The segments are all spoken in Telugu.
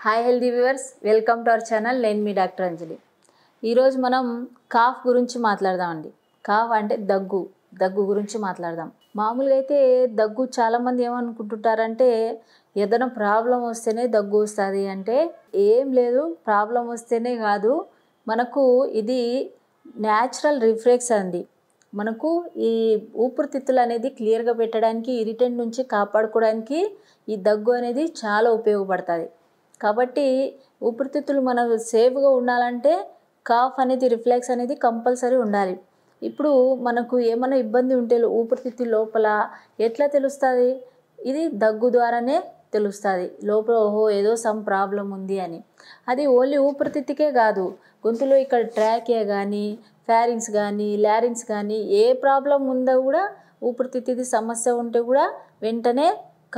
Hi healthy viewers, welcome to our channel. నేను మీ డాక్టర్ అంజలి. ఈరోజు మనం కాఫ్ గురించి మాట్లాడదామండి. కాఫ్ అంటే దగ్గు గురించి మాట్లాడదాం. మామూలుగా అయితే దగ్గు చాలామంది ఏమనుకుంటుంటారంటే ఏదైనా ప్రాబ్లం వస్తేనే దగ్గు వస్తుంది అంటే ఏం లేదు. ప్రాబ్లం వస్తేనే కాదు, మనకు ఇది న్యాచురల్ రిఫ్లెక్స్ అండి. మనకు ఈ ఊపిరితిత్తులు అనేది క్లియర్గా పెట్టడానికి, ఇరిటెంట్ నుంచి కాపాడుకోవడానికి ఈ దగ్గు అనేది చాలా ఉపయోగపడుతుంది. కాబట్టి ఊపిరితిత్తులు మనం సేఫ్గా ఉండాలంటే కాఫ్ అనేది రిఫ్లెక్స్ అనేది కంపల్సరీ ఉండాలి. ఇప్పుడు మనకు ఏమైనా ఇబ్బంది ఉంటే ఊపిరితిత్తుల లోపల ఎట్లా తెలుస్తుంది? ఇది దగ్గు ద్వారానే తెలుస్తుంది. లోపల ఏదో సమ్ ప్రాబ్లం ఉంది అని. అది ఓన్లీ ఊపిరితిత్తుకే కాదు, గొంతులో ఇక్కడ ట్రాకియా కానీ, ఫారింగ్స్ కానీ, లారింగ్స్ కానీ ఏ ప్రాబ్లం ఉందో కూడా, ఊపిరితిత్తుది సమస్య ఉంటే కూడా వెంటనే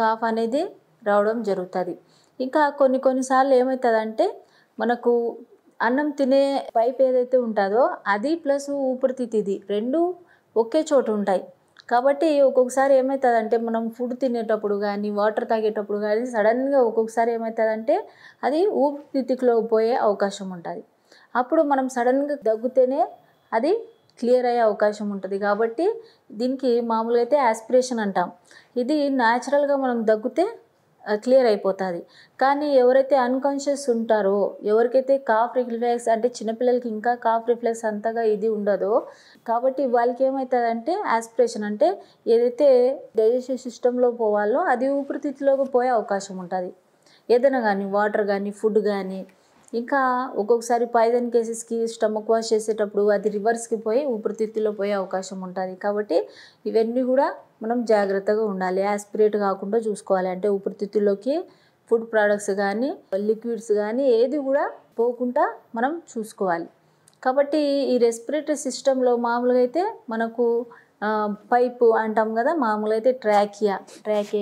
కాఫ్ అనేది రావడం జరుగుతుంది. ఇంకా కొన్నిసార్లు ఏమవుతుందంటే మనకు అన్నం తినే పైప్ ఏదైతే ఉంటుందో అది ప్లస్ ఊపిరితిత్తుది రెండు ఒకే చోటు ఉంటాయి. కాబట్టి ఒక్కొక్కసారి ఏమవుతుందంటే మనం ఫుడ్ తినేటప్పుడు కానీ, వాటర్ తాగేటప్పుడు కానీ సడన్గా ఒక్కొక్కసారి ఏమవుతుందంటే అది ఊపిరితిత్తులో పోయే అవకాశం ఉంటుంది. అప్పుడు మనం సడన్గా దగ్గితేనే అది క్లియర్ అయ్యే అవకాశం ఉంటుంది. కాబట్టి దీనికి మామూలుగా అయితే యాస్పిరేషన్ అంటాం. ఇది న్యాచురల్గా మనం దగ్గితే క్లియర్ అయిపోతుంది. కానీ ఎవరైతే అన్కాన్షియస్ ఉంటారో, ఎవరికైతే కాఫ్ రిఫ్లెక్స్ అంటే చిన్నపిల్లలకి ఇంకా కాఫ్ రిఫ్లెక్స్ అంతగా ఇది ఉండదో, కాబట్టి వాళ్ళకి ఏమవుతుందంటే యాస్పిరేషన్ అంటే ఏదైతే డైజెస్టివ్ సిస్టంలో పోవాలో అది ఊపిరితిత్తులోకి పోయే అవకాశం ఉంటుంది. ఏదైనా కానీ వాటర్ కానీ, ఫుడ్ కానీ. ఇంకా ఒక్కొక్కసారి పాయిజన్ కేసెస్కి స్టమక్ వాష్ చేసేటప్పుడు అది రివర్స్కి పోయి ఊపిరితిత్తులో పోయే అవకాశం ఉంటుంది. కాబట్టి ఇవన్నీ కూడా మనం జాగ్రత్తగా ఉండాలి. యాస్పిరేట్ కాకుండా చూసుకోవాలి. అంటే ఊపిరితిత్తుల్లోకి ఫుడ్ ప్రోడక్ట్స్ కానీ, లిక్విడ్స్ కానీ ఏది కూడా పోకుండా మనం చూసుకోవాలి. కాబట్టి ఈ రెస్పిరేటరీ సిస్టంలో మామూలుగా అయితే మనకు పైపు అంటాం కదా, మామూలుగా అయితే ట్రాకియా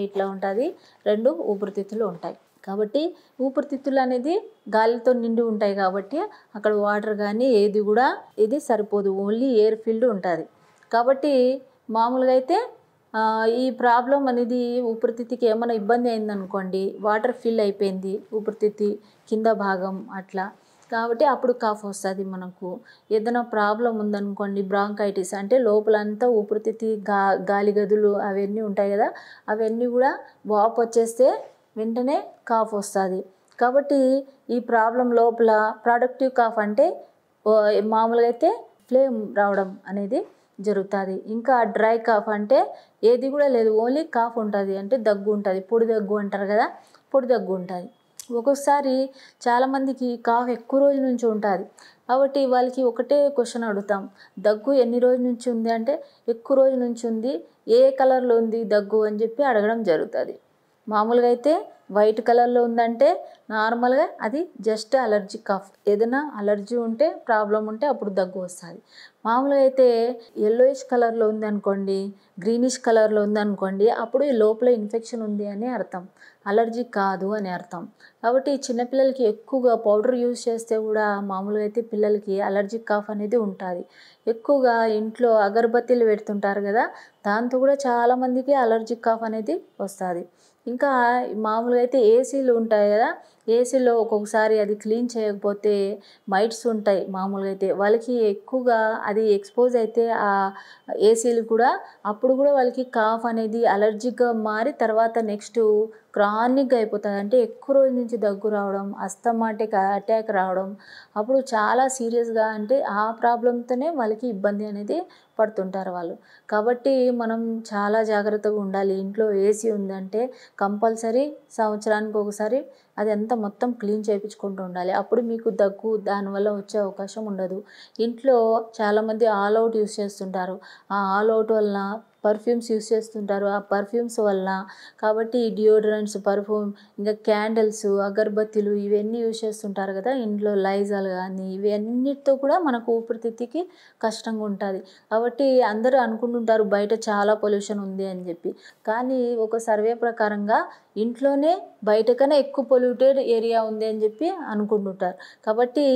ఇట్లా ఉంటుంది. రెండు ఊపిరితిత్తులు ఉంటాయి. కాబట్టి ఊపిరితిత్తులు అనేది గాలితో నిండి ఉంటాయి. కాబట్టి అక్కడ వాటర్ కానీ ఏది కూడా ఇది సరిపోదు, ఓన్లీ ఎయిర్ ఫీల్డ్ ఉంటుంది. కాబట్టి మామూలుగా అయితే ఈ ప్రాబ్లం అనేది ఊపిరితిత్తుకి ఏమైనా ఇబ్బంది అయిందనుకోండి, వాటర్ ఫిల్ అయిపోయింది ఊపిరితిత్తి కింద భాగం అట్లా, కాబట్టి అప్పుడు కాఫ్ వస్తుంది. మనకు ఏదైనా ప్రాబ్లం ఉందనుకోండి, బ్రాంకైటిస్ అంటే లోపలంతా ఊపిరితిత్తి గాలి గదులు అవన్నీ ఉంటాయి కదా, అవన్నీ కూడా వాపు వచ్చేస్తే వెంటనే కాఫ్ వస్తుంది. కాబట్టి ఈ ప్రాబ్లం లోపల ప్రొడక్టివ్ కాఫ్ అంటే మామూలుగా అయితే ఫ్లేమ్ రావడం అనేది జరుగుతుంది. ఇంకా డ్రై కాఫ్ అంటే ఏది కూడా లేదు, ఓన్లీ కాఫ్ ఉంటుంది. అంటే దగ్గు ఉంటుంది, పొడి దగ్గు అంటారు కదా, పొడి దగ్గు ఉంటుంది. ఒక్కొక్కసారి చాలామందికి కాఫ్ ఎక్కువ రోజుల నుంచి ఉంటుంది. కాబట్టి వాళ్ళకి ఒకటే క్వశ్చన్ అడుగుతాం, దగ్గు ఎన్ని రోజుల నుంచి ఉంది అంటే ఎక్కువ రోజుల నుంచి ఉంది, ఏ కలర్లో ఉంది దగ్గు అని చెప్పి అడగడం జరుగుతుంది. మామూలుగా అయితే వైట్ కలర్లో ఉందంటే నార్మల్గా అది జస్ట్ అలర్జీ కాఫ్. ఏదైనా అలర్జీ ఉంటే ప్రాబ్లం ఉంటే అప్పుడు దగ్గు వస్తుంది. మామూలుగా అయితే ఎల్లోయిష్ కలర్లో ఉంది అనుకోండి, గ్రీనిష్ కలర్లో ఉంది అనుకోండి, అప్పుడు ఈ లోపల ఇన్ఫెక్షన్ ఉంది అని అర్థం, అలర్జీ కాదు అని అర్థం. కాబట్టి చిన్నపిల్లలకి ఎక్కువగా పౌడర్ యూజ్ చేస్తే కూడా మామూలుగా అయితే పిల్లలకి అలర్జిక్ కాఫ్ అనేది ఉంటుంది. ఎక్కువగా ఇంట్లో అగరబత్తీలు పెడుతుంటారు కదా, దాంతో కూడా చాలామందికి అలర్జిక్ కాఫ్ అనేది వస్తుంది. ఇంకా మామూలుగా అయితే ఏసీలు ఉంటాయి కదా, ఏసీలో ఒక్కొక్కసారి అది క్లీన్ చేయకపోతే మైట్స్ ఉంటాయి. మామూలుగా అయితే వాళ్ళకి ఎక్కువగా అది ఎక్స్పోజ్ అయితే ఆ ఏసీలు కూడా, అప్పుడు కూడా వాళ్ళకి కాఫ్ అనేది అలర్జిక్గా మారి తర్వాత నెక్స్ట్ క్రానిక్గా అయిపోతుంది. అంటే ఎక్కువ రోజుల నుంచి దగ్గు రావడం, అస్తమాటిక్ అటాక్ రావడం, అప్పుడు చాలా సీరియస్గా అంటే ఆ ప్రాబ్లంతోనే వాళ్ళకి ఇబ్బంది అనేది పడుతుంటారు వాళ్ళు. కాబట్టి మనం చాలా జాగ్రత్తగా ఉండాలి. ఇంట్లో ఏసీ ఉందంటే కంపల్సరీ సంవత్సరానికి ఒకసారి అది అంతా మొత్తం క్లీన్ చేయించుకుంటూ ఉండాలి. అప్పుడు మీకు దగ్గు దానివల్ల వచ్చే అవకాశం ఉండదు. ఇంట్లో చాలామంది ఆల్ అవుట్ యూస్ చేస్తుంటారు. ఆ ఆల్ అవుట్ వలన పర్ఫ్యూమ్స్ యూస్ చేస్తుంటారు. ఆ పర్ఫ్యూమ్స్ వలన కాబట్టి డియోడ్రెంట్స్, పర్ఫ్యూమ్, ఇంకా క్యాండిల్స్, అగరబత్తీలు ఇవన్నీ యూస్ చేస్తుంటారు కదా ఇంట్లో, లైజాల్ కానీ ఇవన్నిటితో కూడా మనకు ఊపిరితిత్తుకి కష్టంగా ఉంటుంది. కాబట్టి అందరూ అనుకుంటుంటారు బయట చాలా పొల్యూషన్ ఉంది అని చెప్పి, కానీ ఒక సర్వే ప్రకారంగా ఇంట్లోనే బయట కన్నా ఎక్కువ పొల్యూటెడ్ ఏరియా ఉంది అని చెప్పి అనుకుంటుంటారు. కాబట్టి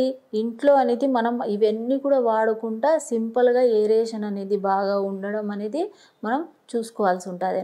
ఇంట్లో అనేది మనం ఇవన్నీ కూడా వాడకుండా సింపుల్గా ఏరేషన్ అనేది బాగా ఉండడం అనేది మనం చూసుకోవాల్సి ఉంటుంది.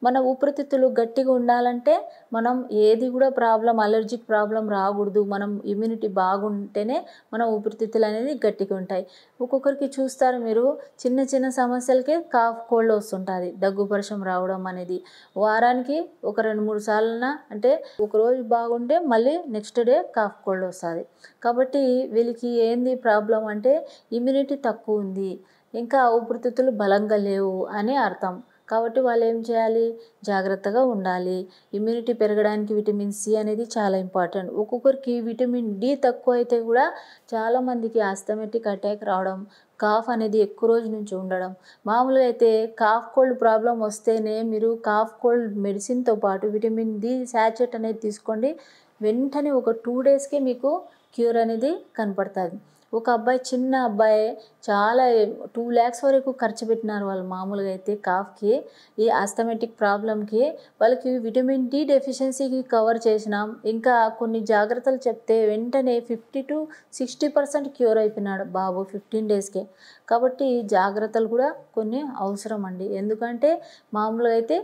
మన ఊపిరితిత్తులు గట్టిగా ఉండాలంటే మనం ఏది కూడా ప్రాబ్లం, అలర్జిక్ ప్రాబ్లం రాకూడదు. మనం ఇమ్యూనిటీ బాగుంటేనే మన ఊపిరితిత్తులు అనేది గట్టిగా ఉంటాయి. ఒక్కొక్కరికి చూస్తారు మీరు, చిన్న చిన్న సమస్యలకే కాఫ్ కోల్డ్ వస్తుంటుంది, దగ్గు పరిశం రావడం అనేది. వారానికి ఒక 2-3 సార్లన, అంటే ఒకరోజు బాగుంటే మళ్ళీ నెక్స్ట్ డే కాఫ్ కోల్డ్ వస్తుంది. కాబట్టి వీళ్ళకి ఏంది ప్రాబ్లం అంటే ఇమ్యూనిటీ తక్కువ ఉంది, ఇంకా ఊపిరితిత్తులు బలంగా లేవు అని అర్థం. కాబట్టి వాళ్ళు ఏం చేయాలి, జాగ్రత్తగా ఉండాలి. ఇమ్యూనిటీ పెరగడానికి విటమిన్ సి అనేది చాలా ఇంపార్టెంట్. ఒక్కొక్కరికి విటమిన్ డి తక్కువ అయితే కూడా చాలామందికి ఆస్థమాటిక్ అటాక్ రావడం, కాఫ్ అనేది ఎక్కువ రోజు నుంచి ఉండడం. మామూలుగా అయితే కాఫ్ కోల్డ్ ప్రాబ్లం వస్తేనే మీరు కాఫ్ కోల్డ్ మెడిసిన్తో పాటు విటమిన్ డి శాచెట్ అనేది తీసుకోండి. వెంటనే ఒక 2 డేస్కే మీకు క్యూర్ అనేది కనపడుతుంది. ఒక అబ్బాయి, చిన్న అబ్బాయి, చాలా 2 lakhs వరకు ఖర్చు పెట్టినారు వాళ్ళు. మామూలుగా అయితే కాఫ్కి, ఈ ఆస్థమాటిక్ ప్రాబ్లంకి వాళ్ళకి విటమిన్ డి డెఫిషియన్సీకి కవర్ చేసినాం. ఇంకా కొన్ని జాగ్రత్తలు చెప్తే వెంటనే 50-60% క్యూర్ అయిపోయినాడు బాబు 15 డేస్కే. కాబట్టి జాగ్రత్తలు కూడా కొన్ని అవసరం అండి. ఎందుకంటే మామూలుగా అయితే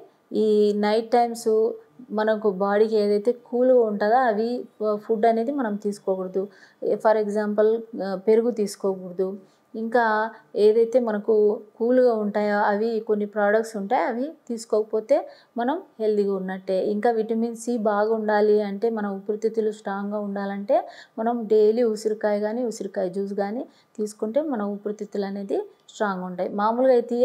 ఈ నైట్ టైమ్స్ మనకు బాడీకి ఏదైతే కూల్గా ఉంటుందో అవి ఫుడ్ అనేది మనం తీసుకోకూడదు. ఫర్ ఎగ్జాంపుల్ పెరుగు తీసుకోకూడదు. ఇంకా ఏదైతే మనకు కూల్గా ఉంటాయో అవి కొన్ని ప్రోడక్ట్స్ ఉంటాయి, అవి తీసుకోకపోతే మనం హెల్తీగా ఉన్నట్టే. ఇంకా విటమిన్ సి బాగా ఉండాలి అంటే, మన ఊపిరితిత్తులు స్ట్రాంగ్గా ఉండాలంటే మనం డైలీ ఉసిరికాయ కానీ ఉసిరికాయ జ్యూస్ కానీ తీసుకుంటే మన ఊపిరితిత్తులు అనేది స్ట్రాంగ్ ఉంటాయి. మామూలుగా అయితే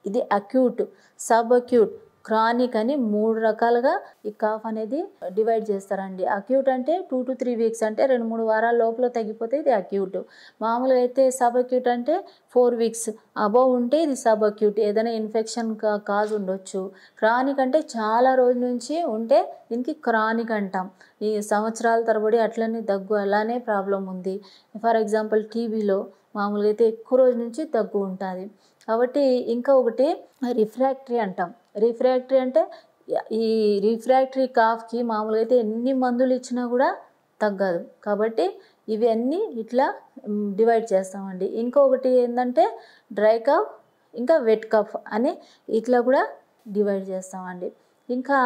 ఇది అక్యూట్, సబ్ అక్యూట్, క్రానిక్ అని 3 రకాలుగా ఈ కాఫ్ అనేది డివైడ్ చేస్తారండి. అక్యూట్ అంటే 2 to 3 weeks, అంటే 2-3 వారాల లోపల తగ్గిపోతే ఇది అక్యూట్. మామూలుగా అయితే సబ్ అక్యూట్ అంటే 4 weeks అబవ్ ఉంటే ఇది సబ్ అక్యూట్, ఏదైనా ఇన్ఫెక్షన్ కాజ్ ఉండొచ్చు. క్రానిక్ అంటే చాలా రోజుల నుంచి ఉంటే దీనికి క్రానిక్ అంటాం. ఈ సంవత్సరాల తరబడి అట్లనే దగ్గు అలానే ప్రాబ్లం ఉంది. ఫర్ ఎగ్జాంపుల్ టీబీలో మామూలుగా అయితే ఎక్కువ రోజు నుంచి దగ్గు ఉంటుంది. కాబట్టి ఇంకా ఒకటి రిఫ్రాక్టరీ అంటాం. రిఫ్రాక్టరీ అంటే ఈ రిఫ్రాక్టరీ కాఫ్కి మామూలుగా అయితే ఎన్ని మందులు ఇచ్చినా కూడా తగ్గదు. కాబట్టి ఇవన్నీ ఇట్లా డివైడ్ చేస్తామండి. ఇంకొకటి ఏంటంటే డ్రై కాఫ్, ఇంకా వెట్ కాఫ్ అని ఇట్లా కూడా డివైడ్ చేస్తామండి. ఇంకా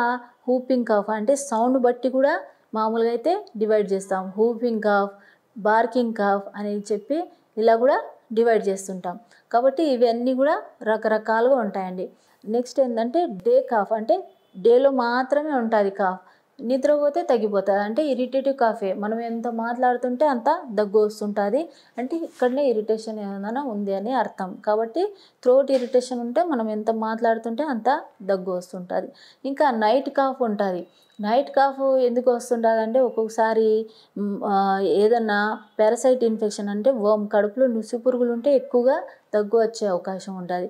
హూపింగ్ కాఫ్ అంటే సౌండ్ బట్టి కూడా మామూలుగా అయితే డివైడ్ చేస్తాం. హూపింగ్ కాఫ్, బార్కింగ్ కాఫ్ అని చెప్పి ఇలా కూడా డివైడ్ చేస్తుంటాం. కాబట్టి ఇవన్నీ కూడా రకరకాలుగా ఉంటాయండి. నెక్స్ట్ ఏంటంటే డే కాఫ్, అంటే డేలో మాత్రమే ఉంటుంది కాఫ్, నిద్రపోతే తగ్గిపోతుంది. అంటే ఇరిటేటివ్ కాఫే, మనం ఎంత మాట్లాడుతుంటే అంత దగ్గు వస్తుంటుంది, అంటే ఇక్కడనే ఇరిటేషన్ ఏమైనా ఉంది అని అర్థం. కాబట్టి థ్రోట్ ఇరిటేషన్ ఉంటే మనం ఎంత మాట్లాడుతుంటే అంత దగ్గు వస్తుంటుంది. ఇంకా నైట్ కాఫ్ ఉంటుంది. నైట్ కాఫ్ ఎందుకు వస్తుంటుంది అంటే ఒక్కొక్కసారి ఏదన్నా పారాసైట్ ఇన్ఫెక్షన్, అంటే కడుపులో నుసి పురుగులు ఉంటే ఎక్కువగా దగ్గు వచ్చే అవకాశం ఉంటుంది.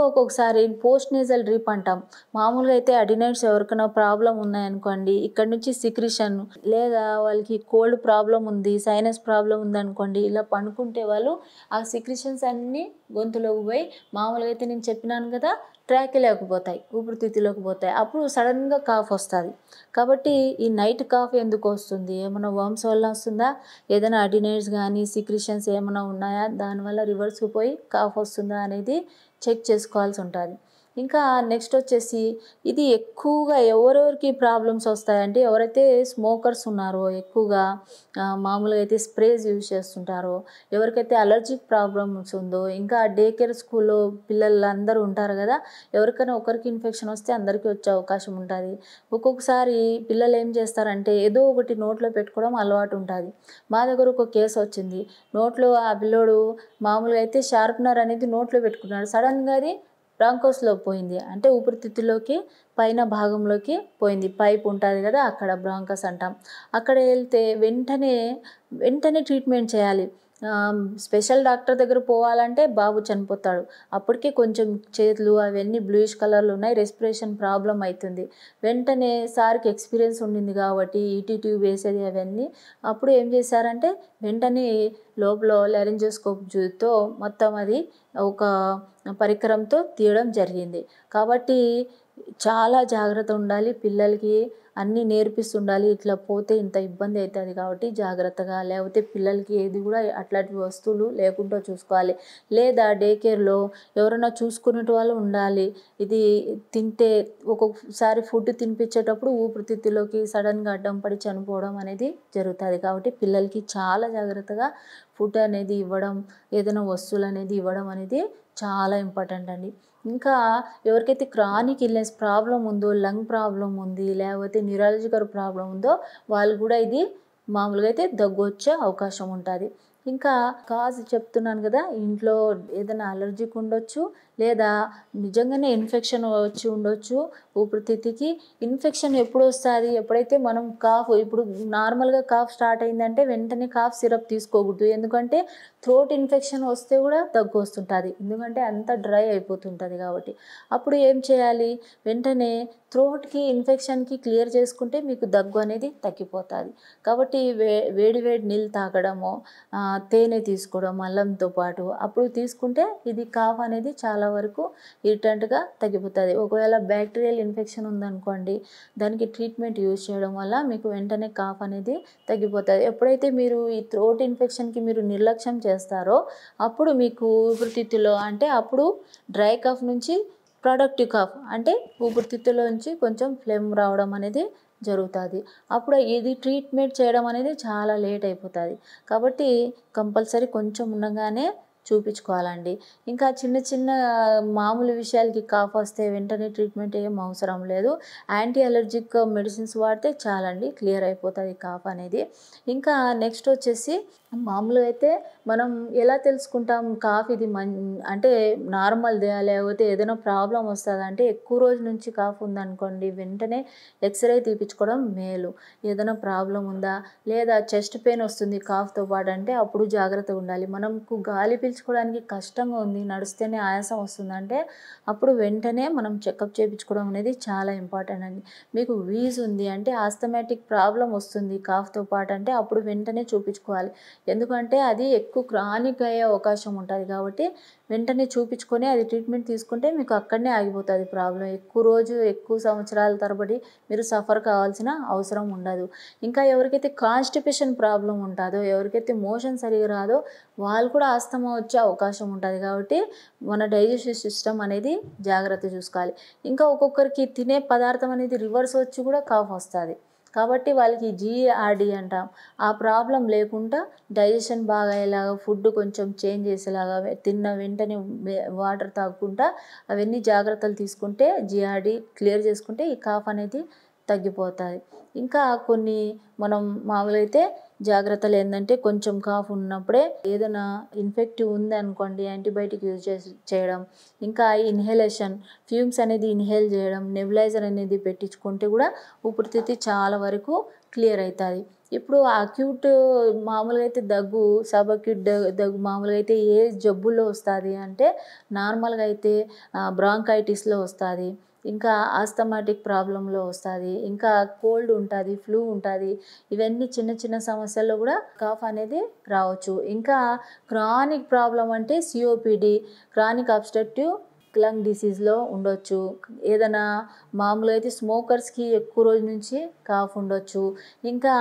ఒక్కొక్కసారి పోస్ట్ నేజల్ డ్రిప్ అంటాం. మామూలుగా అయితే అడినైడ్స్ ఎవరికైనా ప్రాబ్లం ఉన్నాయనుకోండి, ఇక్కడ నుంచి సిక్రిషన్, లేదా వాళ్ళకి కోల్డ్ ప్రాబ్లం ఉంది, సైనస్ ప్రాబ్లం ఉందనుకోండి, ఇలా పనుకుంటే వాళ్ళు ఆ సిక్రిషన్స్ అన్నీ గొంతులోకి పోయి మామూలుగా అయితే నేను చెప్పినాను కదా ట్రాక్లోకి పోతాయి, ఊపిరితిత్తులోకి పోతాయి, అప్పుడు సడన్గా కాఫ్ వస్తుంది. కాబట్టి ఈ నైట్ కాఫ్ ఎందుకు వస్తుంది, ఏమైనా వర్మ్స్ వల్ల వస్తుందా, ఏదైనా అడినైడ్స్ కానీ సిక్రిషన్స్ ఏమైనా ఉన్నాయా, దానివల్ల రివర్స్కి పోయి కాఫ్ వస్తుందా అనేది చెక్ చేసుకోవాల్సి ఉంటుంది. ఇంకా నెక్స్ట్ వచ్చేసి ఇది ఎక్కువగా ఎవరెవరికి ప్రాబ్లమ్స్ వస్తాయంటే ఎవరైతే స్మోకర్స్ ఉన్నారో, ఎక్కువగా మామూలుగా అయితే స్ప్రేస్ యూజ్ చేస్తుంటారో, ఎవరికైతే అలర్జిక్ ప్రాబ్లమ్స్ ఉందో, ఇంకా డే కేర్ స్కూల్లో పిల్లలు అందరూ ఉంటారు కదా, ఎవరికైనా ఒకరికి ఇన్ఫెక్షన్ వస్తే అందరికీ వచ్చే అవకాశం ఉంటుంది. ఒక్కొక్కసారి పిల్లలు ఏం చేస్తారంటే ఏదో ఒకటి నోట్లో పెట్టుకోవడం అలవాటు ఉంటుంది. మా దగ్గర ఒక కేసు వచ్చింది. నోట్లో ఆ పిల్లోడు మామూలుగా అయితే షార్ప్నర్ అనేది నోట్లో పెట్టుకున్నాడు, సడన్గా అది బ్రాంకోస్లో పోయింది, అంటే ఊపిరితిత్తులోకి పైన భాగంలోకి పోయింది. పైప్ ఉంటుంది కదా, అక్కడ బ్రాంకస్ అంటాం. అక్కడ వెళ్తే వెంటనే ట్రీట్మెంట్ చేయాలి. స్పెషల్ డాక్టర్ దగ్గర పోవాలంటే బాబు చనిపోతాడు. అప్పటికే కొంచెం చేతులు అవన్నీ బ్లూయిష్ కలర్లో ఉన్నాయి, రెస్పిరేషన్ ప్రాబ్లం అవుతుంది. వెంటనే సార్కి ఎక్స్పీరియన్స్ ఉండింది కాబట్టి ఈటీ ట్యూబ్ వేసేది అవన్నీ. అప్పుడు ఏం చేశారంటే వెంటనే లోపల లారింజోస్కోప్ మొత్తం అది ఒక పరికరంతో తీయడం జరిగింది. కాబట్టి చాలా జాగ్రత్త ఉండాలి. పిల్లలకి అన్నీ నేర్పిస్తుండాలి. ఇట్లా పోతే ఇంత ఇబ్బంది అవుతుంది కాబట్టి జాగ్రత్తగా, లేకపోతే పిల్లలకి ఏది కూడా అట్లాంటి వస్తువులు లేకుండా చూసుకోవాలి. లేదా డే కేర్‌లో ఎవరైనా చూసుకునేటి వాళ్ళు ఉండాలి. ఇది తింటే ఒక్కొక్కసారి ఫుడ్ తినిపించేటప్పుడు ఊపిరితిత్తులోకి సడన్‌గా అడ్డం పడి చనిపోవడం అనేది జరుగుతుంది. కాబట్టి పిల్లలకి చాలా జాగ్రత్తగా ఫుడ్ అనేది ఇవ్వడం, ఏదైనా వస్తువులు అనేది ఇవ్వడం అనేది చాలా ఇంపార్టెంట్ అండి. ఇంకా ఎవరికైతే క్రానిక్ ఇల్నెస్ ప్రాబ్లమ్ ఉందో, లంగ్ ప్రాబ్లమ్ ఉంది, లేకపోతే న్యూరాలజికల్ ప్రాబ్లమ్ ఉందో వాళ్ళు కూడా ఇది మామూలుగా అయితే దగ్గు వచ్చే అవకాశం ఉంటుంది. ఇంకా కాజ్ చెప్తున్నాను కదా, ఇంట్లో ఏదైనా అలర్జీకి ఉండొచ్చు, లేదా నిజంగానే ఇన్ఫెక్షన్ వచ్చి ఉండొచ్చు ఊపిరితిత్తుకి. ఇన్ఫెక్షన్ ఎప్పుడు వస్తుంది? ఎప్పుడైతే మనం ఇప్పుడు నార్మల్గా కాఫ్ స్టార్ట్ అయిందంటే వెంటనే కాఫ్ సిరప్ తీసుకోకూడదు. ఎందుకంటే థ్రోట్ ఇన్ఫెక్షన్ వస్తే కూడా దగ్గు వస్తుంటుంది. ఎందుకంటే అంత డ్రై అయిపోతుంటుంది కాబట్టి. అప్పుడు ఏం చేయాలి? వెంటనే థ్రోట్కి ఇన్ఫెక్షన్కి క్లియర్ చేసుకుంటే మీకు దగ్గు అనేది తగ్గిపోతుంది. కాబట్టి వేడి వేడి నీళ్ళు తాగడము, తేనె తీసుకోవడం అల్లంతో పాటు అప్పుడు తీసుకుంటే ఇది కాఫ్ అనేది చాలా వరకు ఇరిటెంట్గా తగ్గిపోతుంది. ఒకవేళ బ్యాక్టీరియల్ ఇన్ఫెక్షన్ ఉందనుకోండి, దానికి ట్రీట్మెంట్ యూజ్ చేయడం వల్ల మీకు వెంటనే కాఫ్ అనేది తగ్గిపోతుంది. ఎప్పుడైతే మీరు ఈ థ్రోట్ ఇన్ఫెక్షన్కి మీరు నిర్లక్ష్యం చేస్తారో అప్పుడు మీకు ఊపిరితిత్తులో అంటే అప్పుడు డ్రై కాఫ్ నుంచి ప్రొడక్టివ్ కాఫ్ అంటే ఊపిరితిత్తులో నుంచి కొంచెం ఫ్లెమ్ రావడం అనేది జరుగుతుంది. అప్పుడు ఇది ట్రీట్మెంట్ చేయడం అనేది చాలా లేట్ అయిపోతుంది. కాబట్టి కంపల్సరీ కొంచెం ఉండగానే చూపించుకోవాలండి. ఇంకా చిన్న చిన్న మామూలు విషయాలకి కాఫ్ వస్తే వెంటనే ట్రీట్మెంట్ ఏం అవసరం లేదు. యాంటీ అలర్జిక్ మెడిసిన్స్ వాడితే చాలండి, క్లియర్ అయిపోతుంది కాఫ్ అనేది. ఇంకా నెక్స్ట్ వచ్చేసి మామూలుగా అయితే మనం ఎలా తెలుసుకుంటాం కాఫ్ ఇది అంటే నార్మల్దే లేకపోతే ఏదైనా ప్రాబ్లం వస్తుందా అంటే, ఎక్కువ రోజు నుంచి కాఫ్ ఉందనుకోండి వెంటనే ఎక్స్రే తీపించుకోవడం మేలు. ఏదైనా ప్రాబ్లం ఉందా, లేదా చెస్ట్ పెయిన్ వస్తుంది కాఫ్తో పాటు అంటే అప్పుడు జాగ్రత్తగా ఉండాలి. మనకు గాలి పీల్చుకోవడానికి కష్టంగా ఉంది, నడిస్తేనే ఆయాసం వస్తుందంటే అప్పుడు వెంటనే మనం చెకప్ చేయించుకోవడం అనేది చాలా ఇంపార్టెంట్ అండి. మీకు వీజ్ ఉంది అంటే ఆస్థమాటిక్ ప్రాబ్లం వస్తుంది కాఫ్తో పాటు అంటే అప్పుడు వెంటనే చూపించుకోవాలి. ఎందుకంటే అది ఎక్కువ క్రానిక్ అయ్యే అవకాశం ఉంటుంది. కాబట్టి వెంటనే చూపించుకొని అది ట్రీట్మెంట్ తీసుకుంటే మీకు అక్కడనే ఆగిపోతుంది ప్రాబ్లం. ఎక్కువ సంవత్సరాల తరబడి మీరు సఫర్ కావాల్సిన అవసరం ఉండదు. ఇంకా ఎవరికైతే కాన్స్టిపేషన్ ప్రాబ్లం ఉంటుందో, ఎవరికైతే మోషన్ సరిగా రాదో వాళ్ళు కూడా ఆస్తమా వచ్చే అవకాశం ఉంటుంది. కాబట్టి మన డైజెస్టివ్ సిస్టమ్ అనేది జాగ్రత్త చూసుకోవాలి. ఇంకా ఒక్కొక్కరికి తినే పదార్థం అనేది రివర్స్ వచ్చి కూడా కాఫ్ వస్తుంది. కాబట్టి వాళ్ళకి జీఆర్డీ అంటాం, ఆ ప్రాబ్లం లేకుండా డైజెషన్ బాగా అయ్యేలాగా, ఫుడ్ కొంచెం చేంజ్ చేసేలాగా, తిన్న వెంటనే వాటర్ తాగకుండా అవన్నీ జాగ్రత్తలు తీసుకుంటే జీఆర్డీ క్లియర్ చేసుకుంటే ఈ కాఫ్ అనేది తగ్గిపోతుంది. ఇంకా కొన్ని మనం మామూలుగా అయితే జాగ్రత్తలు ఏంటంటే, కొంచెం కాఫ్ ఉన్నప్పుడే ఏదైనా ఇన్ఫెక్టివ్ ఉంది అనుకోండి యాంటీబయాటిక్ యూజ్ చేయడం, ఇంకా ఇన్హేలేషన్ ఫ్యూమ్స్ అనేది ఇన్హేల్ చేయడం, నెబులైజర్ అనేది పెట్టించుకుంటే కూడా ఊపిరితిత్తు చాలా వరకు క్లియర్ అవుతుంది. ఇప్పుడు అక్యూట్ మామూలుగా అయితే దగ్గు, సబ్ అక్యూట్ దగ్గు మామూలుగా అయితే ఏ జబ్బుల్లో వస్తుంది అంటే నార్మల్గా అయితే బ్రాంకైటిస్లో వస్తుంది, ఇంకా ఆస్థమాటిక్ ప్రాబ్లంలో వస్తుంది, ఇంకా కోల్డ్ ఉంటుంది, ఫ్లూ ఉంటుంది. ఇవన్నీ చిన్న చిన్న సమస్యల్లో కూడా కాఫ్ అనేది రావచ్చు. ఇంకా క్రానిక్ ప్రాబ్లం అంటే సిఓపిడి, క్రానిక్ అబ్స్ట్రక్టివ్ లంగ్ డిసీజ్లో ఉండొచ్చు. ఏదైనా మామూలుగా అయితే స్మోకర్స్కి ఎక్కువ రోజు నుంచి కాఫ్ ఉండొచ్చు. ఇంకా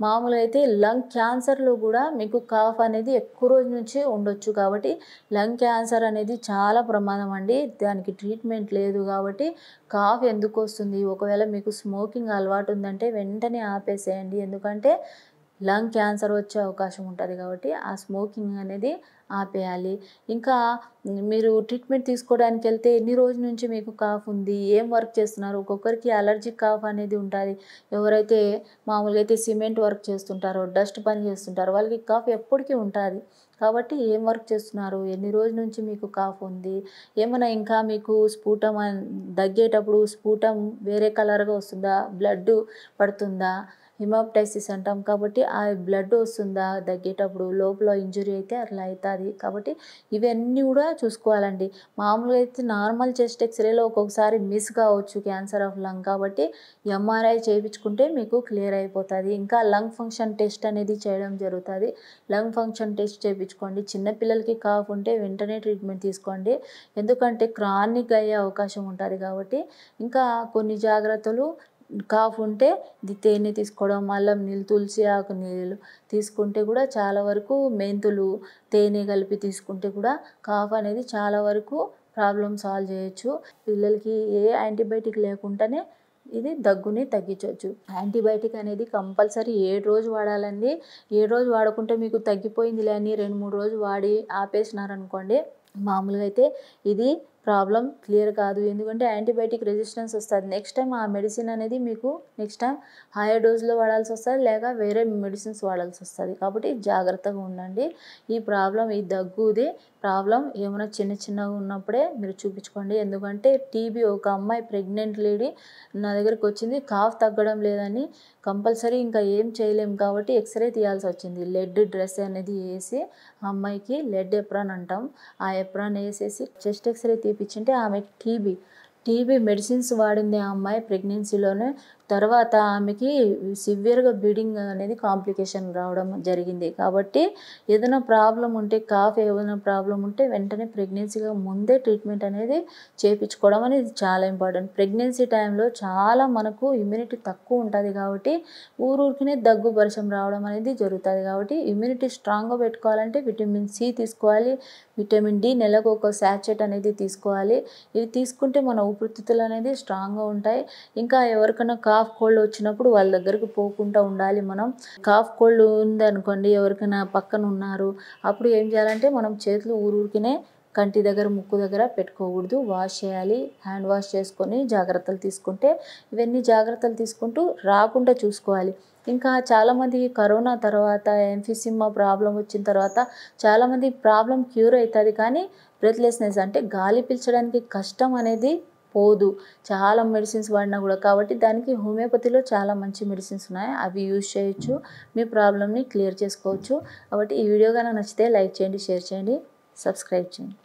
మామూలుగా అయితే లంగ్ క్యాన్సర్లో కూడా మీకు కాఫ్ అనేది ఎక్కువ రోజు నుంచి ఉండొచ్చు. కాబట్టి లంగ్ క్యాన్సర్ అనేది చాలా ప్రమాదం అండి, దానికి ట్రీట్మెంట్ లేదు. కాబట్టి కాఫ్ ఎందుకు వస్తుంది? ఒకవేళ మీకు స్మోకింగ్ అలవాటు ఉందంటే వెంటనే ఆపేసేయండి. ఎందుకంటే లంగ్ క్యాన్సర్ వచ్చే అవకాశం ఉంటుంది. కాబట్టి ఆ స్మోకింగ్ అనేది ఆపేయాలి. ఇంకా మీరు ట్రీట్మెంట్ తీసుకోవడానికి వెళ్తే ఎన్ని రోజుల నుంచి మీకు కాఫ్ ఉంది, ఏం వర్క్ చేస్తున్నారు, ఒక్కొక్కరికి అలర్జిక్ కాఫ్ అనేది ఉంటుంది. ఎవరైతే మామూలుగా అయితే సిమెంట్ వర్క్ చేస్తుంటారో, డస్ట్ పని చేస్తుంటారో వాళ్ళకి కాఫ్ ఎప్పటికీ ఉంటుంది. కాబట్టి ఏం వర్క్ చేస్తున్నారు, ఎన్ని రోజుల నుంచి మీకు కాఫ్ ఉంది, ఏమైనా ఇంకా మీకు దగ్గేటప్పుడు స్ఫూటం వేరే కలర్గా వస్తుందా, బ్లడ్ పడుతుందా, హిమోప్టైసిస్ అంటాం. కాబట్టి ఆ బ్లడ్ వస్తుందా దగ్గేటప్పుడు, లోపల ఇంజురీ అయితే అట్లా అవుతుంది. కాబట్టి ఇవన్నీ కూడా చూసుకోవాలండి. మామూలుగా అయితే నార్మల్ చెస్ట్ ఎక్స్రేలో ఒక్కొక్కసారి మిస్ కావచ్చు క్యాన్సర్ ఆఫ్ లంగ్. కాబట్టి ఎంఆర్ఐ చేయించుకుంటే మీకు క్లియర్ అయిపోతుంది. ఇంకా లంగ్ ఫంక్షన్ టెస్ట్ అనేది చేయడం జరుగుతుంది. లంగ్ ఫంక్షన్ టెస్ట్ చేయించుకోండి. చిన్నపిల్లలకి కాఫ్ ఉంటే వెంటనే ట్రీట్మెంట్ తీసుకోండి. ఎందుకంటే క్రానిక్ అయ్యే అవకాశం ఉంటుంది. కాబట్టి ఇంకా కొన్ని జాగ్రత్తలు, కాఫ్ ఉంటే తేనె తీసుకోవడం, అల్లం నీళ్ళు, తులసి ఆకు నీళ్ళు తీసుకుంటే కూడా చాలా వరకు, మెంతులు తేనె కలిపి తీసుకుంటే కూడా కాఫ్ అనేది చాలా వరకు ప్రాబ్లమ్ సాల్వ్ చేయొచ్చు. పిల్లలకి ఏ యాంటీబయాటిక్ లేకుండానే ఇది దగ్గుని తగ్గించవచ్చు. యాంటీబయాటిక్ అనేది కంపల్సరీ 7 రోజు వాడాలండి. 7 రోజు వాడకుంటే మీకు తగ్గిపోయిందిలే అని 2-3 రోజు వాడి ఆపేసినారనుకోండి, మామూలుగా అయితే ఇది ప్రాబ్లం క్లియర్ కాదు. ఎందుకంటే యాంటీబయాటిక్ రెసిస్టెన్స్ వస్తుంది. నెక్స్ట్ టైం ఆ మెడిసిన్ అనేది మీకు నెక్స్ట్ టైం హైయర్ డోస్లో వాడాల్సి వస్తుంది, లేక వేరే మెడిసిన్స్ వాడాల్సి వస్తుంది. కాబట్టి జాగ్రత్తగా ఉండండి. ఈ ప్రాబ్లం, ఈ దగ్గుది ప్రాబ్లం ఏమైనా చిన్నగా ఉన్నప్పుడే మీరు చూపించుకోండి. ఎందుకంటే టీబీ, ఒక అమ్మాయి ప్రెగ్నెంట్ లేడీ నా దగ్గరికి వచ్చింది, కాఫ్ తగ్గడం లేదని. కంపల్సరీ ఇంకా ఏం చేయలేము కాబట్టి ఎక్స్రే తీయాల్సి వచ్చింది. లెడ్ డ్రెస్ అనేది వేసి, ఆ అమ్మాయికి లెడ్ ఎప్రాన్ అంటాం, ఆ ఎప్రాన్ వేసేసి చెస్ట్ ఎక్స్రే తీపిచ్చింటే ఆమెకి టీబీ మెడిసిన్స్ వాడింది ఆ అమ్మాయి ప్రెగ్నెన్సీలోనే. తర్వాత ఆమెకి సివియర్గా బ్లీడింగ్ అనేది కాంప్లికేషన్ రావడం జరిగింది. కాబట్టి ఏదైనా ప్రాబ్లం ఉంటే, కాఫ్ ఏదైనా ప్రాబ్లం ఉంటే వెంటనే ప్రెగ్నెన్సీగా ముందే ట్రీట్మెంట్ అనేది చేయించుకోవడం అనేది చాలా ఇంపార్టెంట్. ప్రెగ్నెన్సీ టైంలో చాలా మనకు ఇమ్యూనిటీ తక్కువ ఉంటుంది. కాబట్టి ఊరికనే దగ్గు పరిచయం రావడం అనేది జరుగుతుంది. కాబట్టి ఇమ్యూనిటీ స్ట్రాంగ్గా పెట్టుకోవాలంటే విటమిన్ సి తీసుకోవాలి, విటమిన్ డి నెలకు ఒక శాచెట్ అనేది తీసుకోవాలి. ఇవి తీసుకుంటే మన ఊపిరితిత్తులు అనేది స్ట్రాంగ్గా ఉంటాయి. ఇంకా ఎవరికైనా కాఫ్ కోల్డ్ వచ్చినప్పుడు వాళ్ళ దగ్గరికి పోకుండా ఉండాలి. మనం కాఫ్ కోల్డ్ ఉందనుకోండి, ఎవరికైనా పక్కన ఉన్నారు, అప్పుడు ఏం చేయాలంటే మనం చేతులు ఊరికనే కంటి దగ్గర, ముక్కు దగ్గర పెట్టుకోకూడదు. వాష్ చేయాలి. హ్యాండ్ వాష్ చేసుకొని జాగ్రత్తలు తీసుకుంటే, ఇవన్నీ జాగ్రత్తలు తీసుకుంటూ రాకుండా చూసుకోవాలి. ఇంకా చాలామంది కరోనా తర్వాత, ఎంఫిసిమా ప్రాబ్లం వచ్చిన తర్వాత చాలామంది ప్రాబ్లం క్యూర్ అవుతుంది. కానీ బ్రెత్లెస్నెస్ అంటే గాలి పీల్చడానికి కష్టం అనేది పోదు, చాలా మెడిసిన్స్ వాడినా కూడా. కాబట్టి దానికి హోమియోపతిలో చాలా మంచి మెడిసిన్స్ ఉన్నాయి, అవి యూజ్ చేయొచ్చు. మీ ప్రాబ్లమ్ని క్లియర్ చేసుకోవచ్చు. కాబట్టి ఈ వీడియో కనుక నచ్చితే లైక్ చేయండి, షేర్ చేయండి, సబ్స్క్రైబ్ చేయండి.